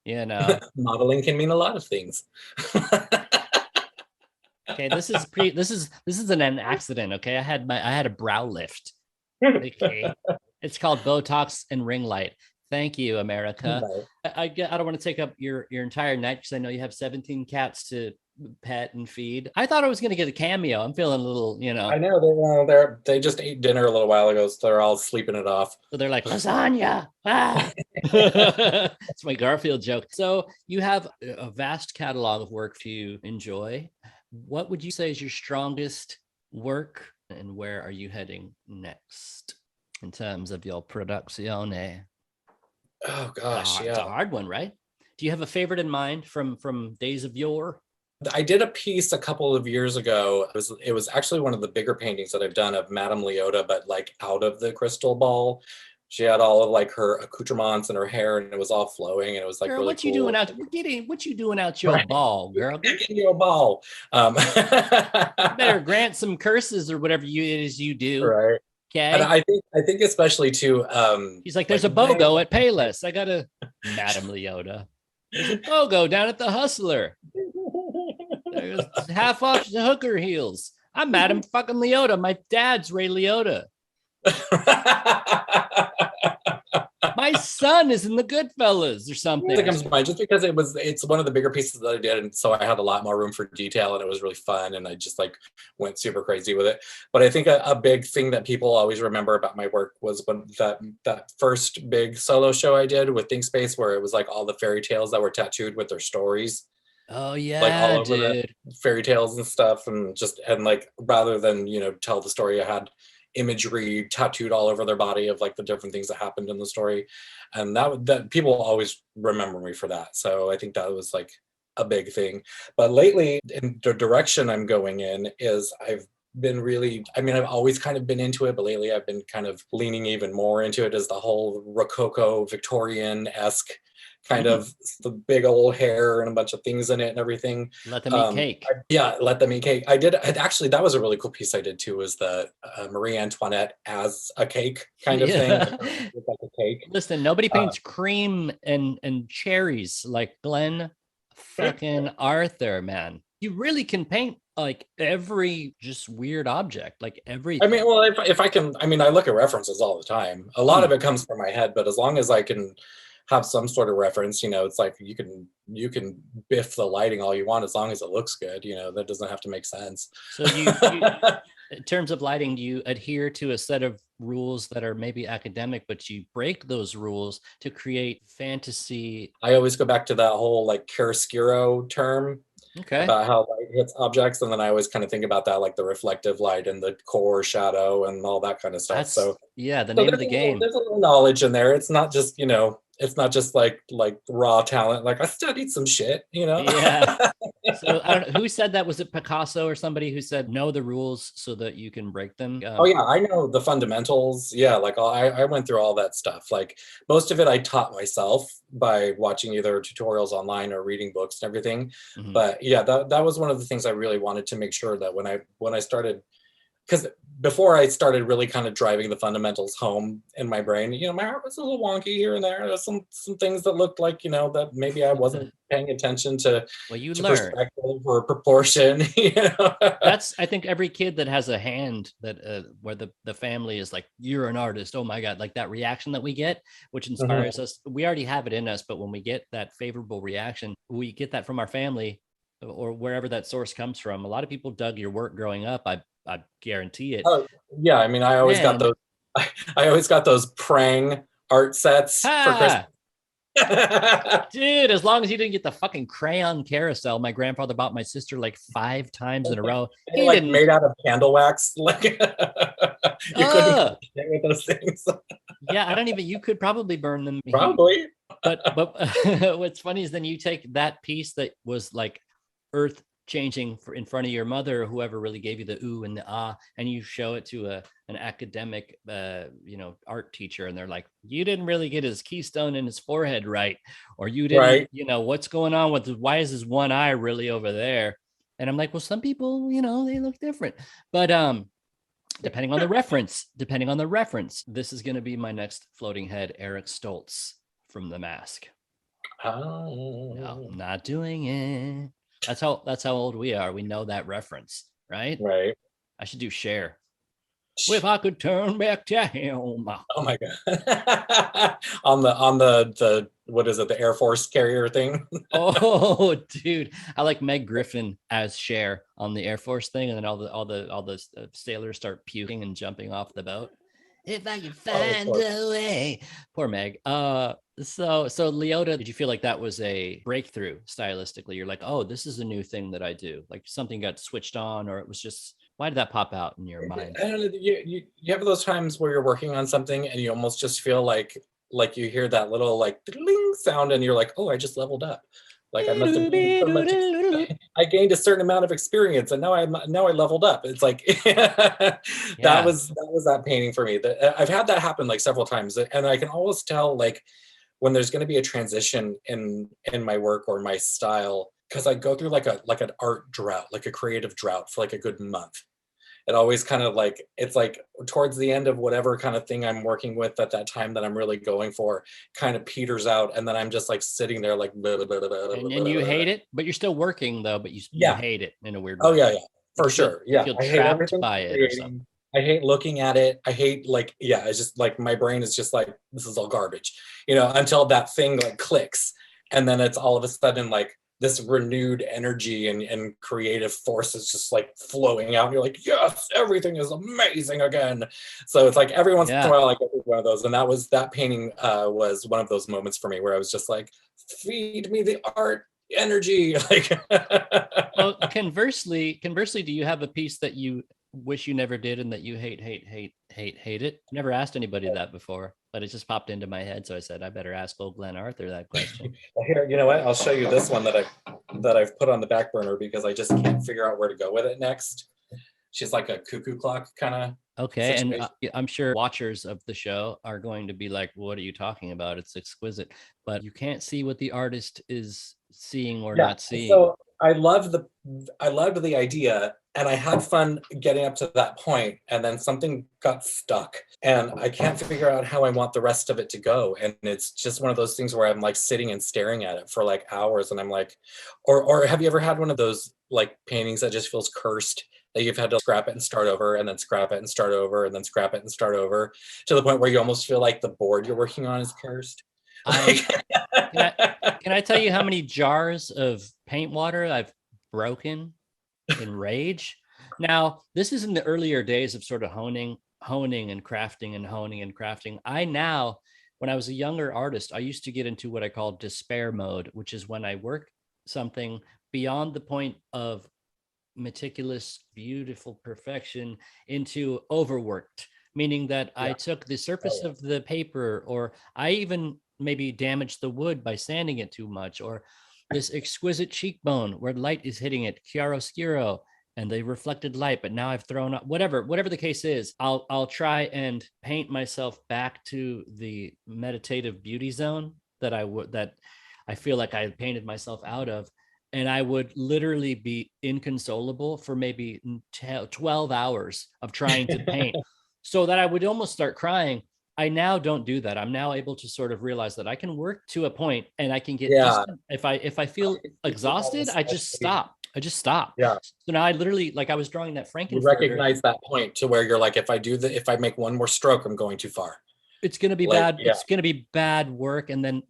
you know. Modeling can mean a lot of things. Okay, this is an accident, okay? I had a brow lift. Okay. It's called Botox and ring light. Thank you, America. I don't want to take up your entire night because I know you have 17 cats to pet and feed. I thought I was going to get a cameo. I'm feeling a little, you know. I know they just ate dinner a little while ago, so they're all sleeping it off. So they're like, lasagna. Ah. It's my Garfield joke. So you have a vast catalog of work to enjoy. What would you say is your strongest work, and where are you heading next in terms of your produzione? Oh gosh, It's a hard one, right? Do you have a favorite in mind from days of yore? I did a piece a couple of years ago. It was actually one of the bigger paintings that I've done of Madame Leota, but like out of the crystal ball. She had all of like her accoutrements and her hair, and it was all flowing, and it was like, girl, really what cool. You doing out? What you doing out your ball, girl? Getting your ball. Better grant some curses or whatever it is you do. Right. Okay. And I think especially too. He's like, there's a BOGO at Payless. I got a Madame Leota. There's a BOGO down at the Hustler. There's half off the hooker heels. I'm Madame fucking Leota. My dad's Ray Liotta. My son is in the Goodfellas or something. It comes to mind just because it's one of the bigger pieces that I did, and so I had a lot more room for detail, and it was really fun, and I just like went super crazy with it. But I think a big thing that people always remember about my work was when that first big solo show I did with ThinkSpace, where it was like all the fairy tales that were tattooed with their stories. Oh yeah, like all over dude. the fairy tales and stuff, and like rather than tell the story, I had imagery tattooed all over their body of like the different things that happened in the story, and that people always remember me for that. So I think that was like a big thing. But lately, in the direction I'm going in is I've always kind of been into it, but lately I've been kind of leaning even more into it as the whole Rococo Victorian-esque kind of the big old hair and a bunch of things in it and everything. Let them eat cake. Let them eat cake. Actually, that was a really cool piece I did too, was the Marie Antoinette as a cake kind of thing. Like a cake. Listen, nobody paints cream and cherries like Glenn fucking Arthur, man. You really can paint like every just weird object, like everything. I mean, well, if I can, I look at references all the time. A lot of it comes from my head, but as long as I can have some sort of reference, it's like you can biff the lighting all you want as long as it looks good. That doesn't have to make sense. So you in terms of lighting, do you adhere to a set of rules that are maybe academic, but you break those rules to create fantasy? I always go back to that whole like chiaroscuro term. Okay. About how light hits objects, and then I always kind of think about that, like the reflective light and the core shadow and all that kind of stuff. The name of the game. There's a little knowledge in there. It's not just it's not just like raw talent. Like I studied some shit, Yeah. So I don't know who said that. Was it Picasso or somebody who said know the rules so that you can break them? Oh yeah, I know the fundamentals. Yeah, like I went through all that stuff. Like most of it I taught myself by watching either tutorials online or reading books and everything. Mm-hmm. But yeah, that was one of the things I really wanted to make sure that when I started, because before I started really kind of driving the fundamentals home in my brain, my art was a little wonky here and there. There's some things that looked like, that maybe I wasn't paying attention to. Well, you to learn perspective or proportion. That's, I think every kid that has a hand that where the family is like, you're an artist. Oh my God. Like that reaction that we get, which inspires us. We already have it in us, but when we get that favorable reaction, we get that from our family or wherever that source comes from. A lot of people dug your work growing up. I guarantee it. Oh yeah, I always got those. I always got those prang art sets for Christmas. Dude, as long as you didn't get the fucking crayon carousel, my grandfather bought my sister like 5 times in a row. He didn't made out of candle wax. Like you couldn't get with those things. Yeah, I don't even, you could probably burn them. Probably. But what's funny is then you take that piece that was like earth changing in front of your mother or whoever really gave you the ooh and the ah, and you show it to an academic art teacher, and they're like, you didn't really get his keystone in his forehead right, or you didn't, Right. What's going on with why is his one eye really over there? And I'm like, well, some people, they look different, but depending on the reference, this is going to be my next floating head, Eric Stoltz from The Mask. Oh. No, I'm not doing it. That's how old we are. We know that reference, right? Right. I should do Cher. If I could turn back time. Oh my god. on the what is it, the Air Force carrier thing? Oh, dude, I like Meg Griffin as Cher on the Air Force thing, and then all the sailors start puking and jumping off the boat. If I could find a way. Poor Meg. So Leota, did you feel like that was a breakthrough stylistically? You're like, oh, this is a new thing that I do. Like something got switched on, or it was just, why did that pop out in your mind? I don't know. You have those times where you're working on something and you almost just feel like you hear that little like ding sound and you're like, oh, I just leveled up. Like I must have gained so much. I gained a certain amount of experience, and now I leveled up. It's like that was that painting for me. That I've had that happen like several times, and I can always tell like when there's going to be a transition in my work or my style, because I go through like an art drought, like a creative drought for like a good month. It always kind of like, it's like towards the end of whatever kind of thing I'm working with at that time that I'm really going for kind of peters out. And then I'm just like sitting there like, blah, blah, blah, blah, and you hate it, but you're still working though, but you hate it in a weird way. Oh yeah, for sure. Yeah. You feel trapped by it or something. I hate looking at it. I hate like, yeah, it's just like my brain is just like, this is all garbage, until that thing like clicks. And then it's all of a sudden like, this renewed energy and creative force is just like flowing out. And you're like, yes, everything is amazing again. So it's like every once in a while I get one of those. And that painting was one of those moments for me where I was just like, feed me the art energy. Like, well, conversely, do you have a piece that you wish you never did and that you hate it? Never asked anybody that before, but it just popped into my head, so I said I better ask old Glenn Arthur that question. Well, here, you know what, I'll show you this one that I've put on the back burner because I just can't figure out where to go with it next. She's like a cuckoo clock kind of okay situation. And I'm sure watchers of the show are going to be like, what are you talking about? It's exquisite, but you can't see what the artist is seeing or not seeing. So I loved the idea, and I had fun getting up to that point, and then something got stuck, and I can't figure out how I want the rest of it to go. And it's just one of those things where I'm like sitting and staring at it for like hours, and I'm like, or have you ever had one of those like paintings that just feels cursed, that you've had to scrap it and start over, and then scrap it and start over, and then scrap it and start over, to the point where you almost feel like the board you're working on is cursed? Can I tell you how many jars of paint water I've broken in rage? Now, this is in the earlier days of sort of honing and crafting and honing and crafting. When I was a younger artist, I used to get into what I call despair mode, which is when I work something beyond the point of meticulous, beautiful perfection into overworked, meaning that I took the surface of the paper, or I even maybe damaged the wood by sanding it too much, or this exquisite cheekbone where light is hitting it chiaroscuro and the reflected light, but now I've thrown up whatever the case is. I'll try and paint myself back to the meditative beauty zone that I feel like I painted myself out of. And I would literally be inconsolable for maybe 12 hours of trying to paint so that I would almost start crying. I now don't do that. I'm now able to sort of realize that I can work to a point and I can get distant. If I feel exhausted, I just stop. Yeah. So now I literally, like I was drawing that Frankenfurter. You recognize that point to where you're like, if I make one more stroke, I'm going too far. It's going to be bad. Yeah. It's going to be bad work. And then,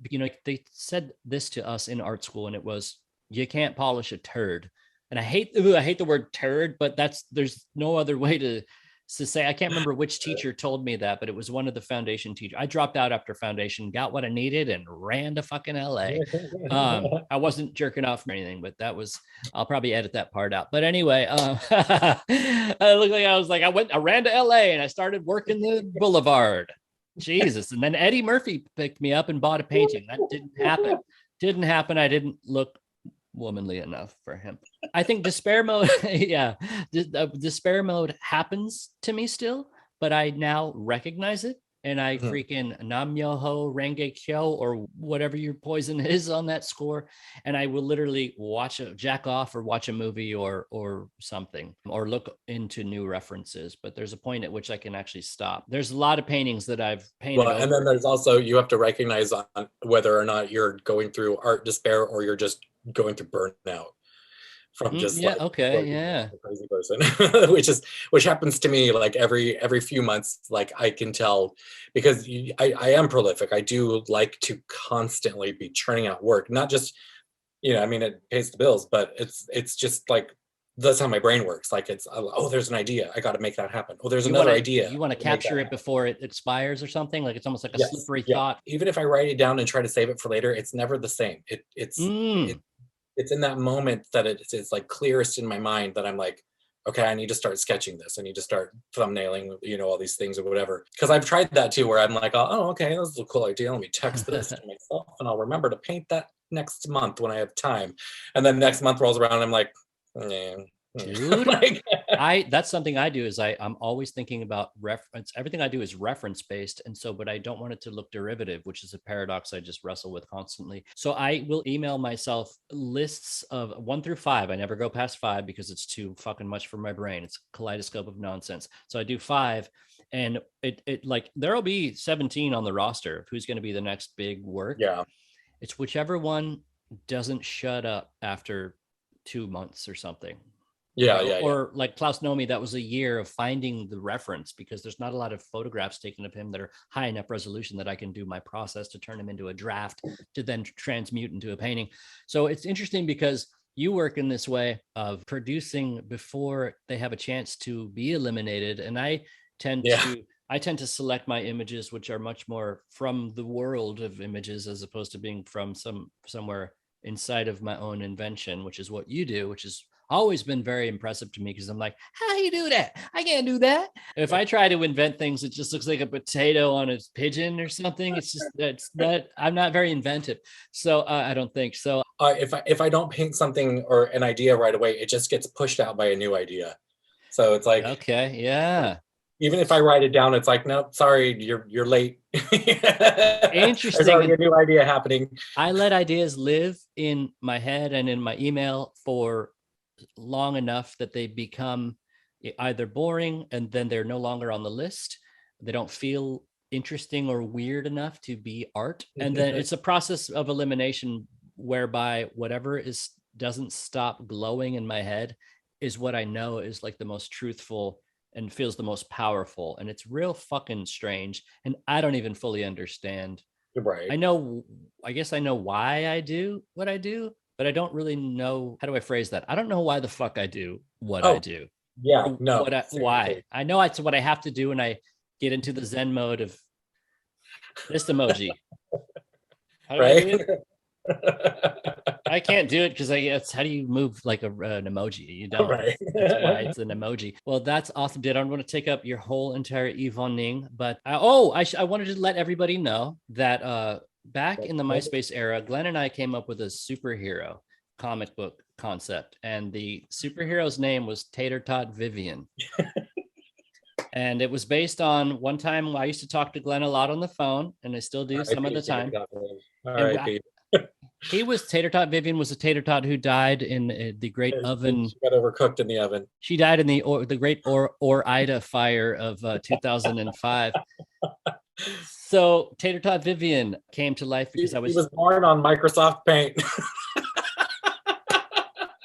they said this to us in art school, and it was, you can't polish a turd. And I hate the word turd, but there's no other way to say. I can't remember which teacher told me that, but it was one of the foundation teachers. I dropped out after foundation, got what I needed, and ran to fucking LA. I wasn't jerking off or anything, but I'll probably edit that part out. But anyway, I looked like I ran to LA and I started working the boulevard. Jesus. And then Eddie Murphy picked me up and bought a painting. That didn't happen. Didn't happen. I didn't look womanly enough for him. I think despair mode, yeah, despair mode happens to me still, but I now recognize it. And I freaking Nam Myoho Renge Kyo or whatever your poison is on that score. And I will literally jack off or watch a movie or something, or look into new references. But there's a point at which I can actually stop. There's a lot of paintings that I've painted. Well, and then there's also, you have to recognize on whether or not you're going through art despair or you're just going through burnout from just yeah, like, okay, yeah, a crazy person, which happens to me like every few months. Like I can tell because I am prolific. I do like to constantly be churning out work, not just, I mean, it pays the bills, but it's just like, that's how my brain works. Like oh, there's an idea, I got to make that happen. Oh, there's another idea. You want to capture it before it expires or something? Like it's almost like a slippery thought. Even if I write it down and try to save it for later, it's never the same. It's in that moment that it's like clearest in my mind that I'm like, okay, I need to start sketching this. I need to start thumbnailing, all these things or whatever. Because I've tried that too, where I'm like, oh, okay, this is a cool idea. Let me text this to myself and I'll remember to paint that next month when I have time. And then next month rolls around and I'm like, dude, that's something I do is I'm always thinking about reference. Everything I do is reference based. And so, but I don't want it to look derivative, which is a paradox I just wrestle with constantly. So I will email myself lists of 1 through 5. I never go past 5 because it's too fucking much for my brain. It's a kaleidoscope of nonsense. So I do 5 and it like, there'll be 17 on the roster of who's going to be the next big work. Yeah. It's whichever one doesn't shut up after 2 months or something. Or like Klaus Nomi, that was a year of finding the reference because there's not a lot of photographs taken of him that are high enough resolution that I can do my process to turn him into a draft to then transmute into a painting. So it's interesting because you work in this way of producing before they have a chance to be eliminated. And I tend to select my images, which are much more from the world of images as opposed to being from somewhere inside of my own invention, which is what you do, which is always been very impressive to me because I'm like, how do you do that? I can't do that. If I try to invent things, it just looks like a potato on a pigeon or something. It's just I'm not very inventive. So I don't think so. If I don't paint something or an idea right away, it just gets pushed out by a new idea. So it's like, okay, yeah. Even if I write it down, it's like, nope, sorry, you're late. Interesting. There's already a new idea happening. I let ideas live in my head and in my email for long enough that they become either boring and then they're no longer on the list. They don't feel interesting or weird enough to be art. And then it's a process of elimination whereby whatever doesn't stop glowing in my head is what I know is like the most truthful and feels the most powerful. And it's real fucking strange. And I don't even fully understand. Right. I guess I know why I do what I do, but I don't really know, how do I phrase that? I don't know why the fuck I do what I do. Yeah, no. Why? I know it's what I have to do, and I get into the Zen mode of this emoji. How do I do it? I can't do it because it's how do you move like an emoji? You don't. Right. That's why it's an emoji. Well, that's awesome, dude. I don't want to take up your whole entire evening, but I wanted to let everybody know that back in the MySpace era, Glenn and I came up with a superhero comic book concept, and the superhero's name was Tater-tot Vivian. And it was based on one time I used to talk to Glenn a lot on the phone, and I still do some of the time. He was Tater-tot Vivian was a tater-tot who died in the great oven. She got overcooked in the oven. She died in the great Ida fire of 2005. So Tater-tot Vivian came to life because he was born on Microsoft Paint.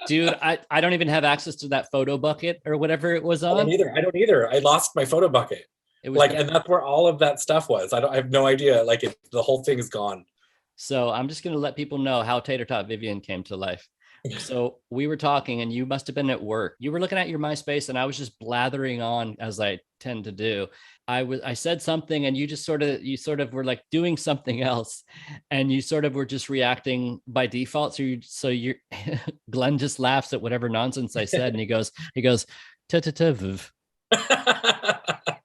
Dude, I don't even have access to that photo bucket or whatever it was on. I don't either. I lost my photo bucket. It was and that's where all of that stuff was. I have no idea. Like the whole thing is gone. So I'm just going to let people know how Tater-tot Vivian came to life. So we were talking and you must have been at work. You were looking at your MySpace and I was just blathering on as I tend to do. I said something and you sort of were like doing something else and you sort of were just reacting by default. So you're Glenn just laughs at whatever nonsense I said and he goes, ta-ta-ta-viv.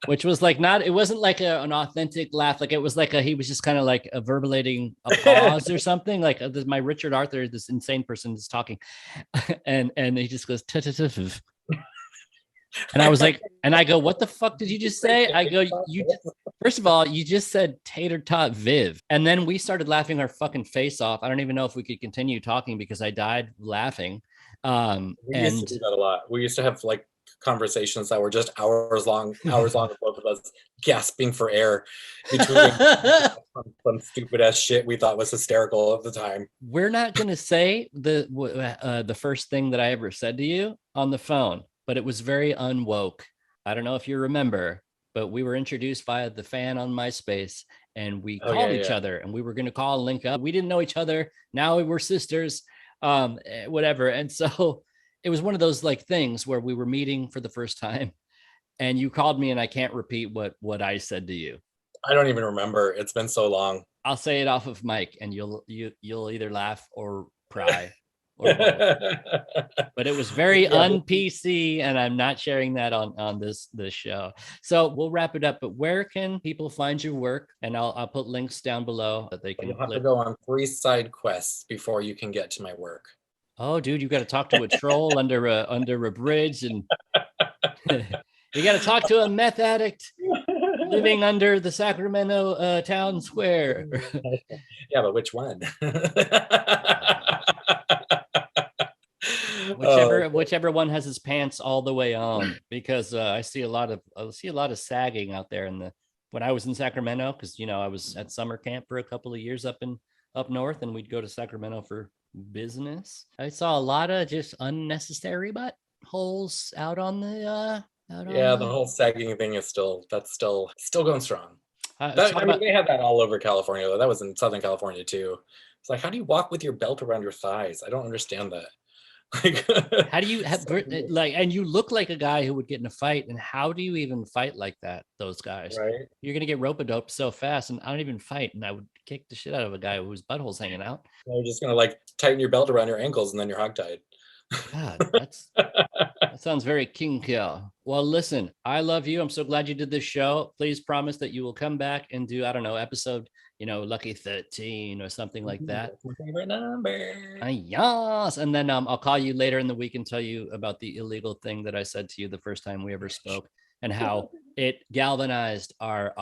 which was like not, it wasn't like an authentic laugh. Like it was like he was just kind of like verbalating a pause or something. Like my Richard Arthur, this insane person is talking, and he just goes, and I was like, and I go, what the fuck did you just say? I go, first of all, you just said tater-tot Viv. And then we started laughing our fucking face off. I don't even know if we could continue talking because I died laughing. We used to do that a lot. We used to have like conversations that were just hours long, both of us gasping for air between some stupid ass shit we thought was hysterical at the time. We're not going to say the first thing that I ever said to you on the phone, but it was very unwoke. I don't know if you remember, but we were introduced via the fan on MySpace, and we called each other, and we were going to call and link up. We didn't know each other. Now we were sisters, whatever. And so it was one of those like things where we were meeting for the first time, and you called me, and I can't repeat what I said to you. I don't even remember. It's been so long. I'll say it off of mic, and you'll either laugh or cry. But it was very un-PC, and I'm not sharing that on this show. So we'll wrap it up. But where can people find your work? And I'll put links down below that they can. You have to go on 3 side quests before you can get to my work. Oh, dude, you got to talk to a troll under a bridge, and you got to talk to a meth addict living under the Sacramento town square. Yeah, but which one? Whichever one has his pants all the way on, because I see a lot of sagging out there. When I was in Sacramento, because I was at summer camp for a couple of years up north, and we'd go to Sacramento for business. I saw a lot of just unnecessary butt holes out on the the whole sagging thing is still going strong. They had that all over California, though. That was in Southern California too. It's like, how do you walk with your belt around your thighs? I don't understand that. Like, how do you have like, and you look like a guy who would get in a fight, and how do you even fight like that? Those guys, right? You're gonna get rope-a-doped so fast, and I don't even fight, and I would kick the shit out of a guy whose butthole's hanging out. You're just gonna like tighten your belt around your ankles, and then you're hogtied. God, that sounds very kinky. Well, listen, I love you. I'm so glad you did this show. Please promise that you will come back and do, I don't know, episode, Lucky 13 or something like that. That's my favorite number. Yes. And then I'll call you later in the week and tell you about the illegal thing that I said to you the first time we ever spoke, and how it galvanized our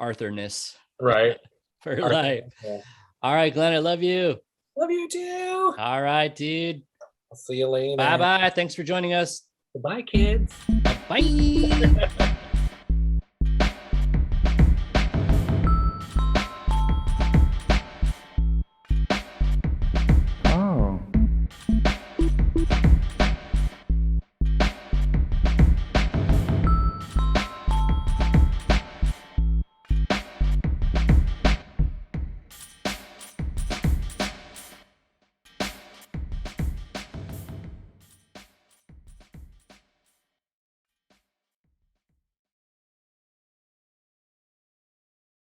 Arthurness. Right. For life. Yeah. All right, Glenn, I love you. Love you too. All right, dude. I'll see you later. Bye-bye. Thanks for joining us. Goodbye, kids. Bye.